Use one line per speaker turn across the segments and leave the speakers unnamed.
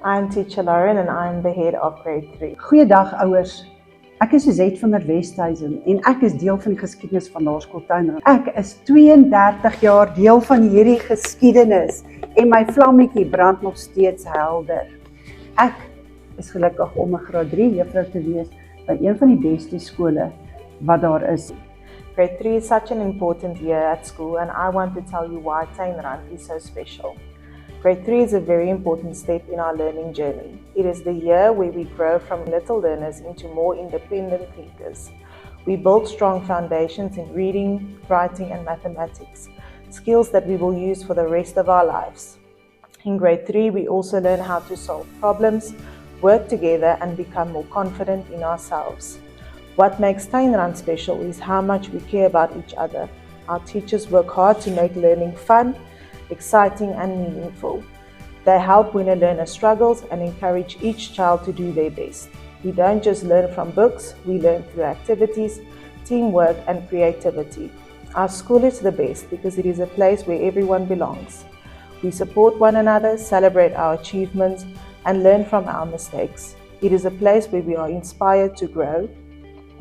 I'm teacher Lauren and I'm the head of grade 3.
Goeiedag ouers. Ek is Suzette van der Westhuizen en ek is deel van die geskiedenis van Laerskool Tuinrand. Ek is 32 jaar deel van hierdie geskiedenis en my vlammetjie brand nog steeds helder. Ek is gelukkig om 'n graad 3 juffrou te wees by een van die beste skole wat daar is.
Grade 3 is such an important year at school and I want to tell you why Tuinrand is so special. Grade 3 is a very important step in our learning journey. It is the year where we grow from little learners into more independent thinkers. We build strong foundations in reading, writing and mathematics, skills that we will use for the rest of our lives. In grade 3, we also learn how to solve problems, work together and become more confident in ourselves. What makes Tuinrand special is how much we care about each other. Our teachers work hard to make learning fun, exciting and meaningful. They help when a learner struggles and encourage each child to do their best. We don't just learn from books, we learn through activities, teamwork and creativity. Our school is the best because it is a place where everyone belongs. We support one another, celebrate our achievements and learn from our mistakes. It is a place where we are inspired to grow,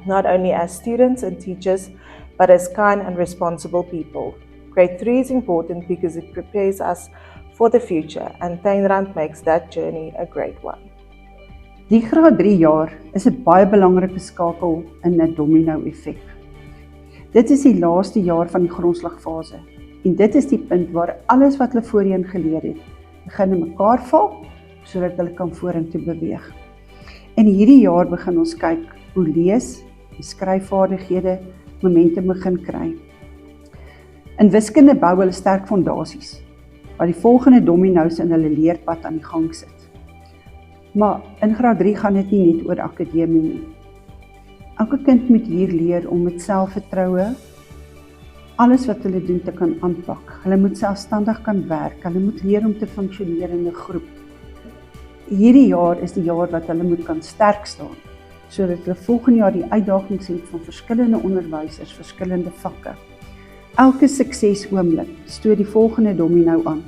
not only as students and teachers, but as kind and responsible people. Grade 3 is important because it prepares us for the future and Tuinrand makes that journey a great one.
Die graad 3 jaar is 'n baie belangrike skakel in 'n domino effek. Dit is die laaste jaar van die grondslagfase en dit is die punt waar alles wat hulle voorheen geleer het, begin in mekaar val sodat hulle kan vorentoe beweeg. In hierdie jaar begin ons kyk hoe lees en skryfvaardighede momentum begin kry. In wiskunde bou hulle sterk fondasies, wat die volgende dominos in hulle leerpad aan die gang sit. Maar in graad 3 gaan dit nie net oor akademie nie. Elke kind moet hier leer om met selfvertroue alles wat hulle doen te kan aanpak. Hulle moet selfstandig kan werk, hulle moet leer om te funksioneer in 'n groep. Hierdie jaar is die jaar wat hulle moet kan sterk staan, sodat hulle volgende jaar die uitdagings het van verskillende onderwysers, verskillende vakke. Elke suksesoomblik stoot die volgende domino aan.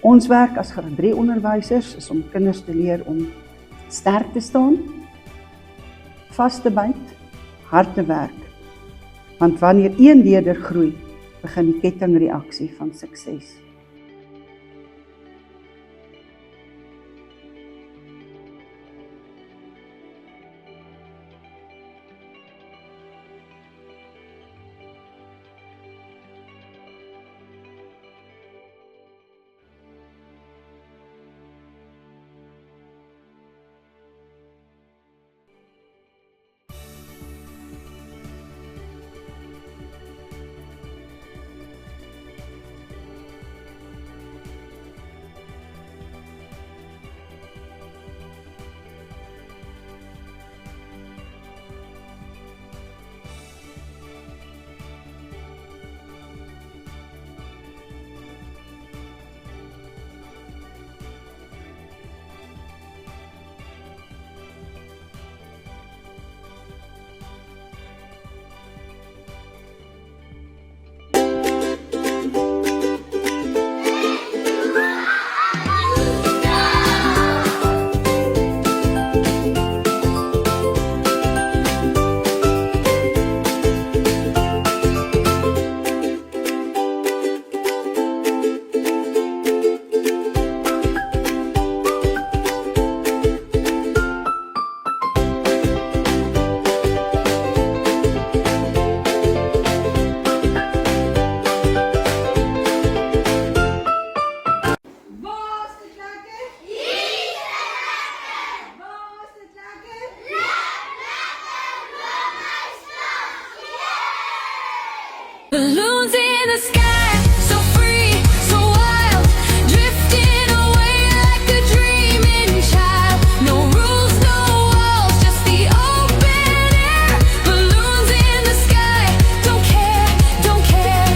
Ons werk as graad 3 onderwysers is om kinders te leer om sterk te staan, vas te byt, hard te werk. Want wanneer een leerder groei, begin die kettingreaksie van sukses.
Balloons in the sky, so free, so wild, drifting away like a dreaming child. No rules, no walls, just the open air. Balloons in the sky, don't care, don't care.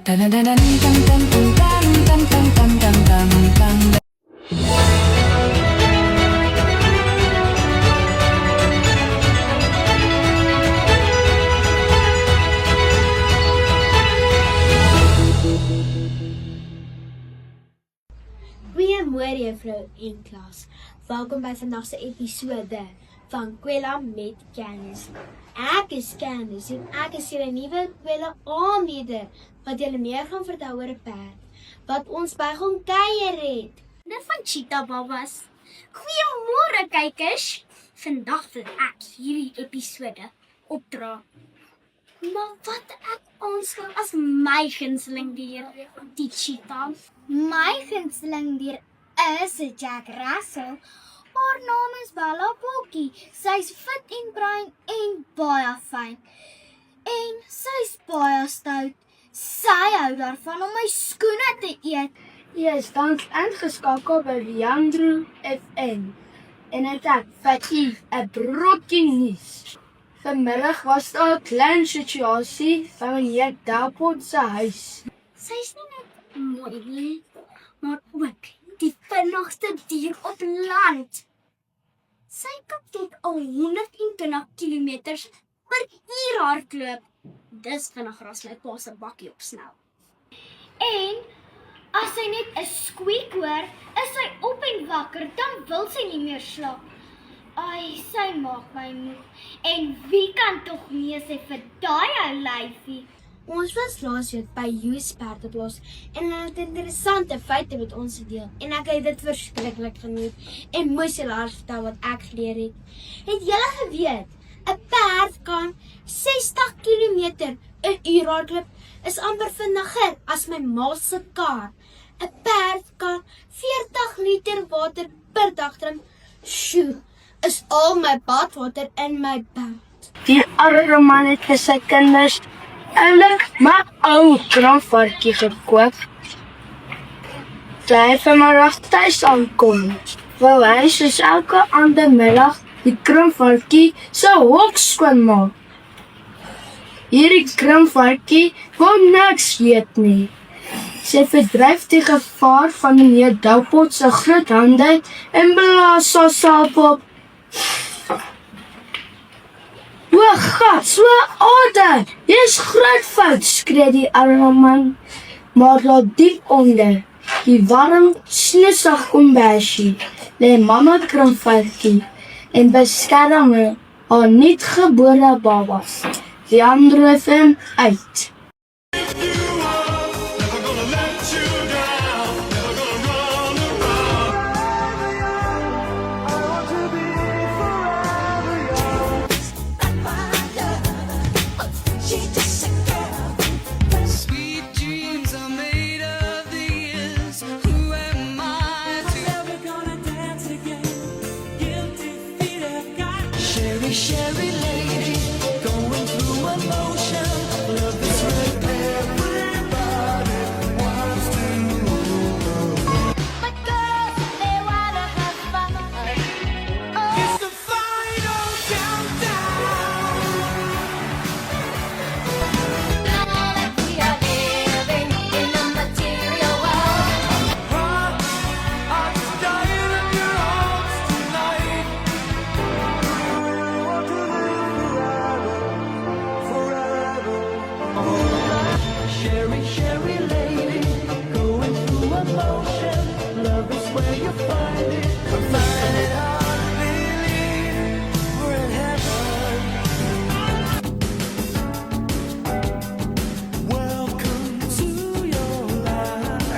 Dun dun dun dun dun dun dun dun dun dun dun dun dun.
Goeiemôre juffrou en klas. Welkom by vandag se episode van Kwela met Candice. Ek is Candice en ek is julle nuwe Kwela aanbieder wat julle meer gaan vertel oor 'n perd wat ons by gaan kuier het.
Dit van Cheetah Babas. Goeiemôre kykers. Vandag wil ek hierdie episode opdra. Maar wat ek aanskou as my gunsteling dier, die cheetah. My gunsteling dier is 'n Jack Russell. Haar naam is Bella Bokkie. Sy's fit en bruin en baie fyn. En sy's baie stout. Sy hou daarvan om my skoene te eet.
Jy is tans ingeskakel by Leandro FM. En ek het vir u 'n broodjie nuus. Vanmiddag was daar 'n klein situasie van meneer Delport se huis.
Sy's nie net mooi nie, maar ook die vinnigste dier op land. Sy kan tot al 120 km/h hardloop. Dis vinniger as my pa se bakkie opsnel. En as sy net 'n squeak hoor, is sy op en wakker, dan wil sy nie meer slaap. Ai, sy maak my moeg. En wie kan tog nee sê vir daai ou lyfie?
Ons was laasweek by Joes Perdeplaas en hulle het interessante feite met ons gedeel en ek het dit verskriklik geniet en moes julle vertel wat ek geleer het. Het julle geweet, 'n perd kan 60 km/h hardloop, is amper vinniger as my ma se kar. 'n Perd kan 40 liter water per dag drink. Sjoe, is al my badwater in my bad.
Die arme man het vir sy kinders eintlik maar ou kraamvarkie gekoop. Toe hy vanmiddag tuis aankom, wou hy soos elke ander middag die kraamvarkie se hok skoonmaak. Hierdie kraamvarkie wou niks weet nie. Sy verdryf die gevaar van meneer Delport se groot hande en blaas haarself op. O God, so orde! Dis groot fout, skree die arme man. Maar daar diep onder, die warm, snoesig kombersie, lê mamma kraamvarkie en beskerm haar nuutgebore babas. Leandro FM uit.
Sherry lady, going through emotion. Love is what everybody wants to know.
But girls, they wanna have fun. Oh.
It's the final countdown.
Now that we are living in a material world,
I'm just dying in your arms tonight. Want to live forever, forever. Sherry lady, going through emotion. Love is where you find it. Find it hard to believe we're in heaven. Welcome to your life.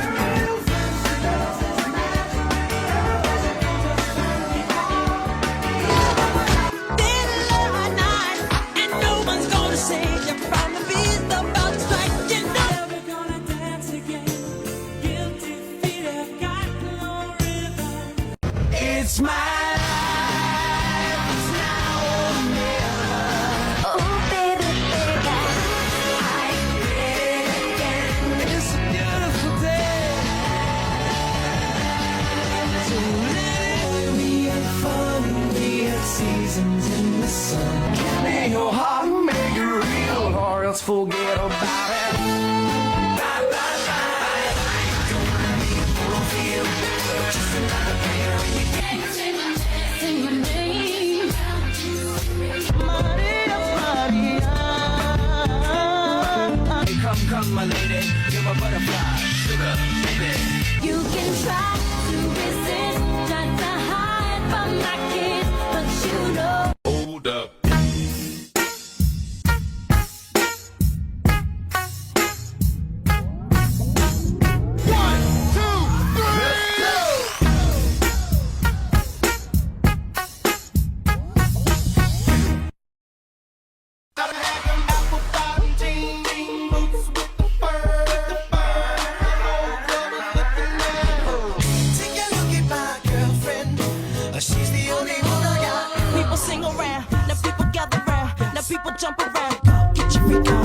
And no one's gonna save you from the beast about to strike you. Never gonna dance again. Guilty feet have got no rhythm. It's my life. It's now or never.
oh baby, baby.
I did it again. It's a beautiful day. So let it be a fun, be a seasons in the sun. Make your heart, make it real, or else forget about it. Bye, bye, bye. Don't wanna be a full field. Just another player in your game.
Sing your name.
Maria, Maria. Come, my lady, you're my butterfly, sugar, baby.
You can try to resist.
jump around, go, get your freak on.